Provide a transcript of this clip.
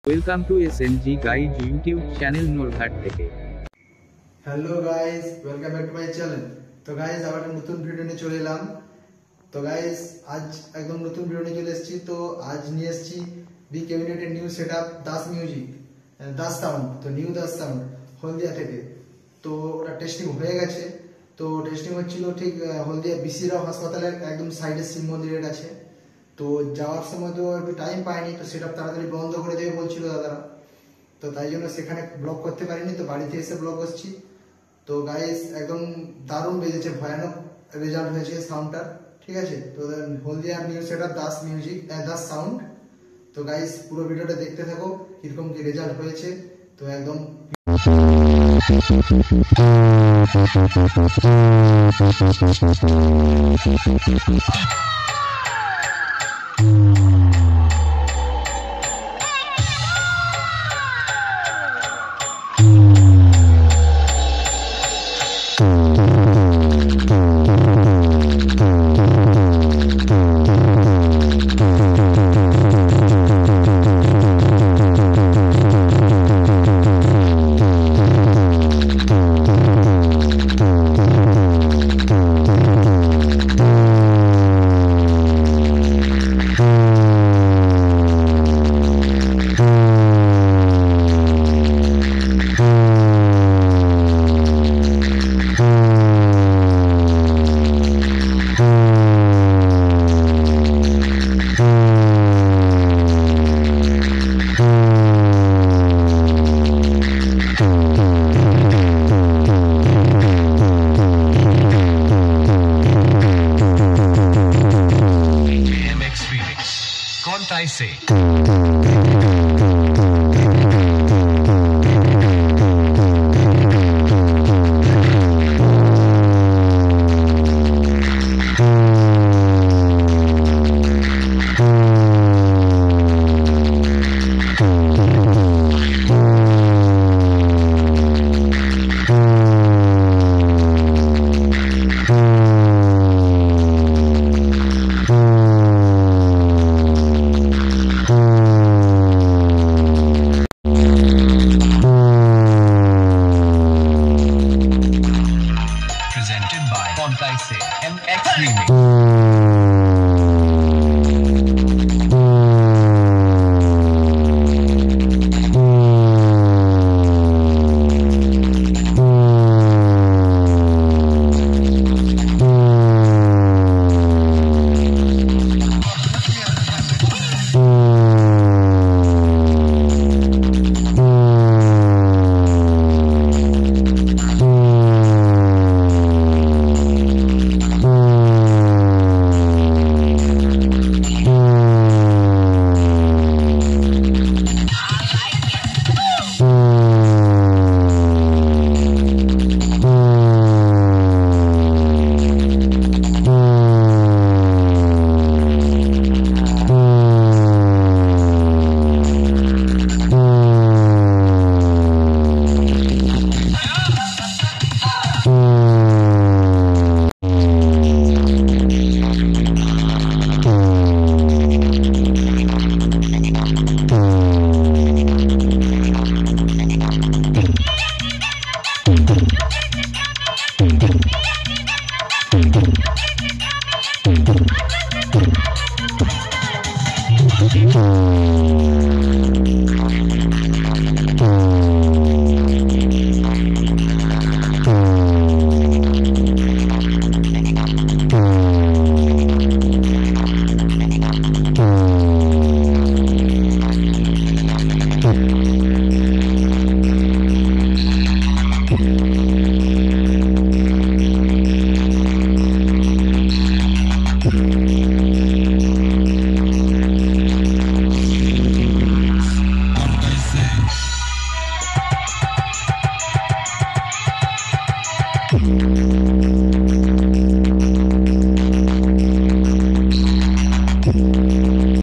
Welcome to SNG guide YouTube channel Norghat থেকে। Hello guys, welcome back to my channel. তো guys আবার একটা নতুন ভিডিও নিয়ে চলে এলাম। তো গাইস আজ একদম নতুন ভিডিও নিয়ে চলে এসেছি। তো আজ নিয়ে এসেছি বি ক্যাবিনেটের new setup Das music, Das sound. তো নিউ দাস সাউন্ড হলদিয়া থেকে। তো ওটা টেস্টিং হয়ে গেছে। তো টেস্টিং হচ্ছিল ঠিক হলদিয়া বিসি রাও হাসপাতালের একদম সাইডে শিব মন্দিরের কাছে। তো যাওয়ার সময় তো একটু টাইম পাইনি, তো সেটআপ তাড়াতাড়ি বন্ধ করে দেবে বলছিল দাদারা। তো তাই জন্য সেখানে ব্লগ করতে পারিনি, তো বাড়িতে এসে ব্লগ করছি। তো গাইস একদম দারুণ বেজেছে, ভয়ানক রেজাল্ট হয়েছে সাউন্ডটা। ঠিক আছে, তো Haldia new setup Das music, Das sound. তো গাইস পুরো ভিডিওটা দেখতে থাকো কিরকম কি রেজাল্ট হয়েছে। তো একদম